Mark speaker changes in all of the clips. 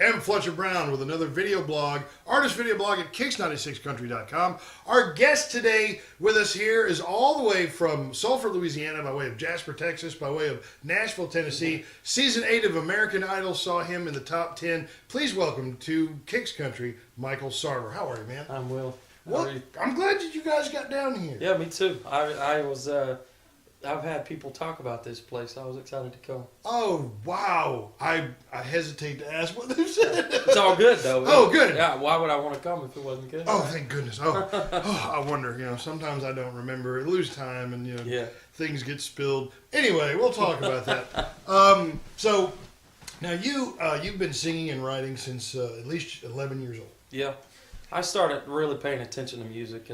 Speaker 1: M. Fletcher Brown with another video blog, artist video blog at KIX96country.com. Our guest today with us here is all the way from Sulphur, Louisiana, by way of Jasper, Texas, by way of Nashville, Tennessee. Season 8 of American Idol saw him in the top 10. Please welcome to KIX Country, Michael Sarver. How are you, man?
Speaker 2: I'm Will.
Speaker 1: Well, I'm glad that you guys got down here.
Speaker 2: Yeah, me too. I've had people talk about this place. I was excited to come.
Speaker 1: Oh, wow. I hesitate to ask what they said.
Speaker 2: It's all good, though.
Speaker 1: Oh, good.
Speaker 2: Yeah, why would I want to come if it wasn't good?
Speaker 1: Oh, thank goodness. I wonder, sometimes I don't remember. I lose time and, things get spilled. Anyway, we'll talk about that. So, now you've been singing and writing since at least 11 years old.
Speaker 2: Yeah. I started really paying attention to music.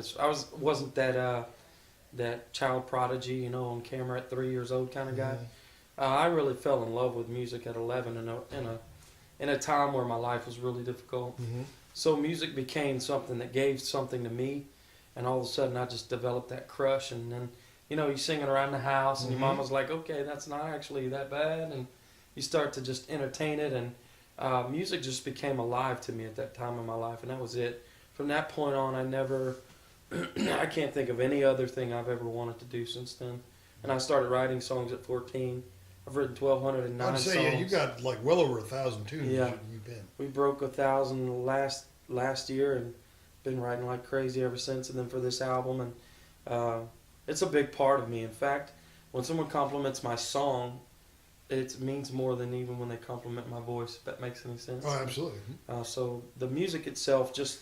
Speaker 2: Wasn't that child prodigy, on camera at 3 years old kind of guy. I really fell in love with music at 11 in a time where my life was really difficult. Mm-hmm. So music became something that gave something to me, and all of a sudden I just developed that crush. And then, you're singing around the house, and your mama's like, okay, that's not actually that bad, and you start to just entertain it, and music just became alive to me at that time in my life, and that was it. From that point on, I can't think of any other thing I've ever wanted to do since then. And I started writing songs at 14. I've written 1,209 songs.
Speaker 1: Yeah, you got like well over 1,000 tunes.
Speaker 2: Yeah,
Speaker 1: you've been.
Speaker 2: We broke 1,000 last year, and been writing like crazy ever since. And then for this album, and it's a big part of me. In fact, when someone compliments my song, it means more than even when they compliment my voice. If that makes any sense.
Speaker 1: Oh, absolutely.
Speaker 2: So the music itself, just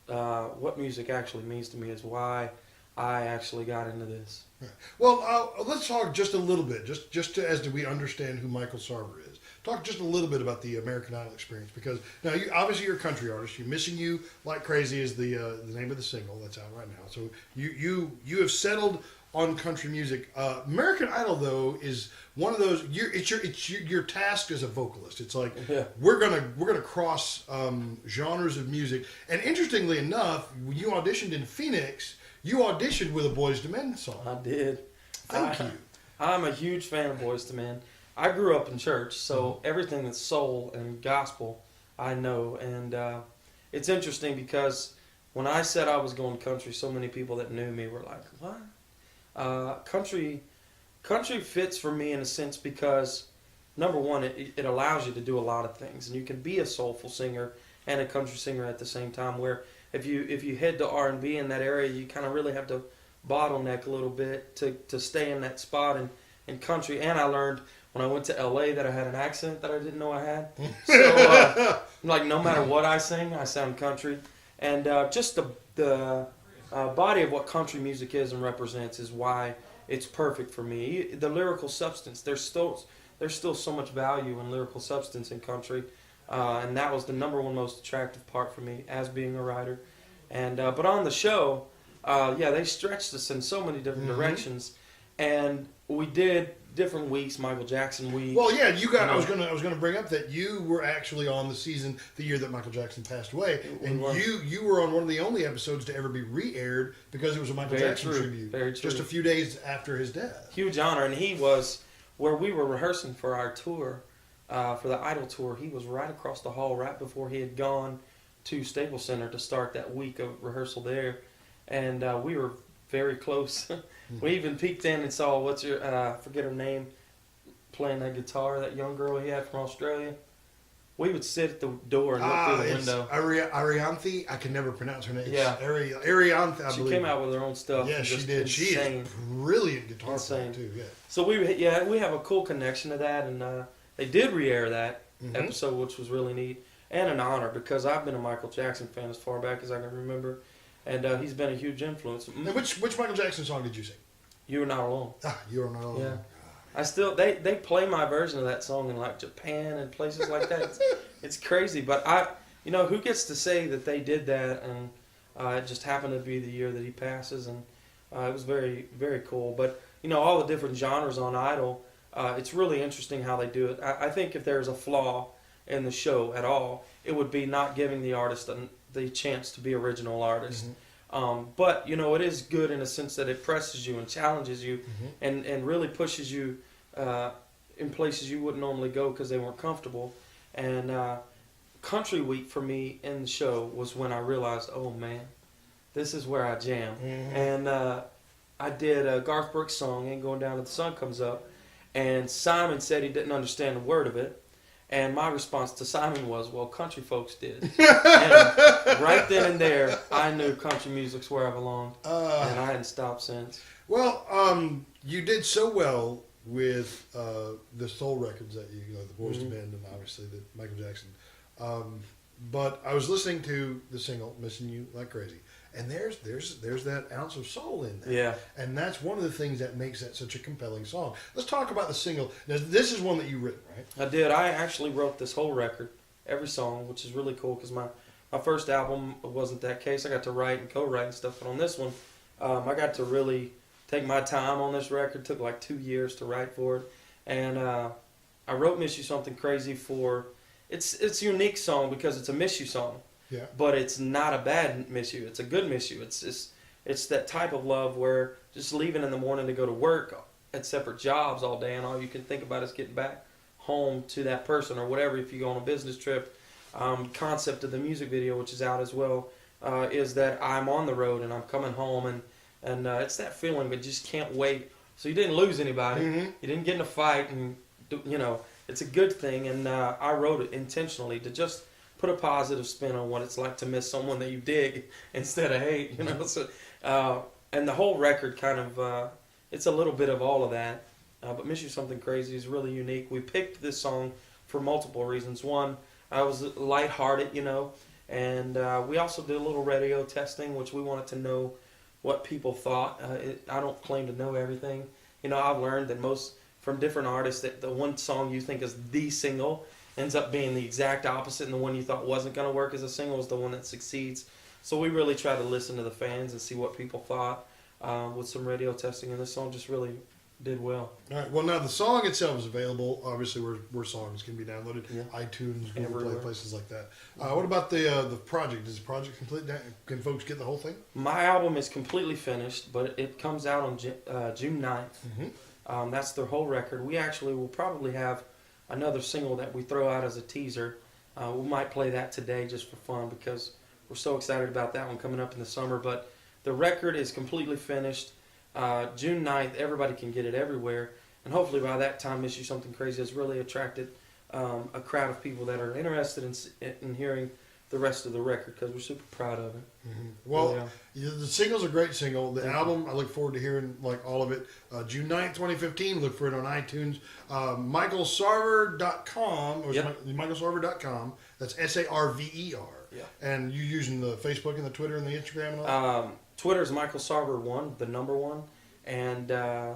Speaker 2: what music actually means to me, is why I actually got into this.
Speaker 1: Right. Well, let's talk just a little bit, just as we understand who Michael Sarver is. Talk just a little bit about the American Idol experience, because now obviously you're a country artist. You're Missing You Like Crazy is the name of the single that's out right now. So you have settled on country music. American Idol, though, is one of those. Your task as a vocalist. It's like we're gonna cross genres of music. And interestingly enough, when you auditioned in Phoenix, you auditioned with a Boyz II Men song.
Speaker 2: I did.
Speaker 1: Thank you.
Speaker 2: I'm a huge fan of Boyz II Men. I grew up in church, so everything that's soul and gospel, I know. And it's interesting because when I said I was going country, so many people that knew me were like, "What?" Country fits for me in a sense because, number one, it allows you to do a lot of things, and you can be a soulful singer and a country singer at the same time. Where if you head to R&B in that area, you kind of really have to bottleneck a little bit to stay in that spot in country. And I learned when I went to LA that I had an accent that I didn't know I had. So like no matter what I sing, I sound country. And just the body of what country music is and represents is why it's perfect for me. The lyrical substance, there's still so much value in lyrical substance in country, and that was the number one most attractive part for me as being a writer. And but on the show, they stretched us in so many different directions, and we did different weeks, Michael Jackson week.
Speaker 1: Well, yeah, you got. I was gonna bring up that you were actually on the season the year that Michael Jackson passed away, and you were on one of the only episodes to ever be re-aired because it was a Michael Jackson tribute.
Speaker 2: Very true.
Speaker 1: Just a few days after his death.
Speaker 2: Huge honor, and he was where we were rehearsing for our tour, for the Idol tour. He was right across the hall, right before he had gone to Staples Center to start that week of rehearsal there, and we were very close. We even peeked in and saw forget her name, playing that guitar, that young girl he had from Australia. We would sit at the door and look through the window.
Speaker 1: Arianthe, I can never pronounce her name.
Speaker 2: Yeah.
Speaker 1: Arianthe, I believe.
Speaker 2: She came out with her own stuff.
Speaker 1: Yeah, she did.
Speaker 2: Insane.
Speaker 1: She is a brilliant guitar player too. Yeah.
Speaker 2: So we have a cool connection to that, and they did re-air that episode, which was really neat and an honor because I've been a Michael Jackson fan as far back as I can remember. And he's been a huge influence.
Speaker 1: Now, which Michael Jackson song did you sing?
Speaker 2: You Are Not Alone.
Speaker 1: You Are Not Alone.
Speaker 2: Yeah. I still they play my version of that song in like Japan and places like that. It's crazy, but who gets to say that they did that? And it just happened to be the year that he passes, and it was very, very cool. But all the different genres on Idol, it's really interesting how they do it. I think if there's a flaw in the show at all, it would be not giving the artist the chance to be original artist. But it is good in a sense that it presses you and challenges you, and really pushes you in places you wouldn't normally go because they weren't comfortable. And Country Week for me in the show was when I realized, oh man, this is where I jam.
Speaker 1: Mm-hmm.
Speaker 2: And I did a Garth Brooks song, Ain't Going Down Till the Sun Comes Up, and Simon said he didn't understand a word of it. And my response to Simon was, well, country folks did. And right then and there, I knew country music's where I belonged, and I hadn't stopped since.
Speaker 1: Well, you did so well with the soul records that you know, the Boys to Men, and obviously the Michael Jackson. But I was listening to the single "Missing You Like Crazy," and there's that ounce of soul in there.
Speaker 2: Yeah.
Speaker 1: And that's one of the things that makes that such a compelling song. Let's talk about the single. Now, this is one that you written, right?
Speaker 2: I did. I actually wrote this whole record, every song, which is really cool because my first album wasn't that case. I got to write and co-write and stuff, but on this one, I got to really take my time on this record. It took like 2 years to write for it, and I wrote "Miss You Something Crazy" for. It's a unique song because it's a miss you song.
Speaker 1: Yeah.
Speaker 2: But it's not a bad miss you. It's a good miss you. It's that type of love where just leaving in the morning to go to work at separate jobs all day and all you can think about is getting back home to that person or whatever. If you go on a business trip, concept of the music video, which is out as well, is that I'm on the road and I'm coming home and it's that feeling, but you just can't wait. So you didn't lose anybody.
Speaker 1: Mm-hmm.
Speaker 2: You didn't get in a fight, and you know it's a good thing. And I wrote it intentionally to just put a positive spin on what it's like to miss someone that you dig instead of hate, you know. So, and the whole record kind of, it's a little bit of all of that. But "Miss You Something Crazy" is really unique. We picked this song for multiple reasons. One, I was lighthearted, you know, and we also did a little radio testing, which we wanted to know what people thought. I don't claim to know everything. You know, I've learned that from different artists that the one song you think is the single ends up being the exact opposite, and the one you thought wasn't going to work as a single is the one that succeeds. So we really try to listen to the fans and see what people thought with some radio testing, and this song just really did well.
Speaker 1: All right. Well, now the song itself is available, obviously, where songs can be downloaded,
Speaker 2: Yeah.
Speaker 1: iTunes, Google Play,
Speaker 2: Everywhere.
Speaker 1: places like that. What about the project? Is the project complete? Can folks get the whole thing?
Speaker 2: My album is completely finished, but it comes out on June 9th.
Speaker 1: Mm-hmm.
Speaker 2: That's their whole record. We actually will probably have another single that we throw out as a teaser. We might play that today just for fun because we're so excited about that one coming up in the summer. But the record is completely finished. June 9th, everybody can get it everywhere. And hopefully by that time, "Miss You Something Crazy" has really attracted a crowd of people that are interested in hearing the rest of the record because we're super proud of it.
Speaker 1: Mm-hmm. Well, the single's a great single. The album, I look forward to hearing like all of it. June 9th, 2015. Look for it on iTunes. MichaelSarver.com or MichaelSarver.com. That's SARVER.
Speaker 2: Yeah.
Speaker 1: And you using the Facebook and the Twitter and the Instagram and all that?
Speaker 2: Twitter is Michael Sarver 1, the number 1, and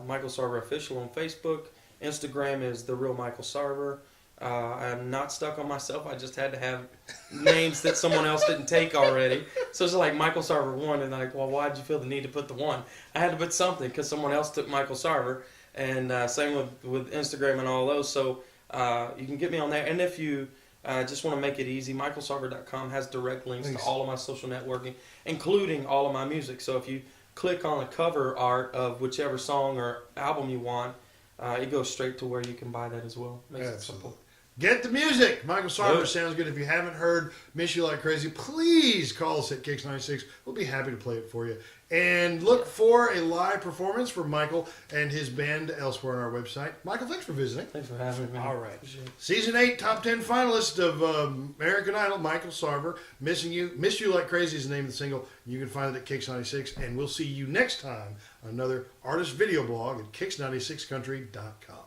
Speaker 2: Michael Sarver Official on Facebook. Instagram is The Real Michael Sarver. I'm not stuck on myself. I just had to have names that someone else didn't take already. So it's like Michael Sarver 1, and like, well, why'd you feel the need to put the 1? I had to put something because someone else took Michael Sarver, and same with Instagram and all those. So you can get me on there. And if you just want to make it easy, michaelsarver.com has direct links to all of my social networking, including all of my music. So if you click on the cover art of whichever song or album you want, it goes straight to where you can buy that as well. Makes it simple.
Speaker 1: Get the music. Michael Sarver
Speaker 2: Good.
Speaker 1: sounds good. If you haven't heard "Miss You Like Crazy," please call us at KIX96. We'll be happy to play it for you. And look for a live performance for Michael and his band elsewhere on our website. Michael, thanks for visiting.
Speaker 2: Thanks for having me.
Speaker 1: All right.
Speaker 2: Appreciate it.
Speaker 1: Season 8, top 10 finalist of American Idol, Michael Sarver. "Miss You Like Crazy" is the name of the single. You can find it at KIX96. And we'll see you next time on another artist video blog at KIX96country.com.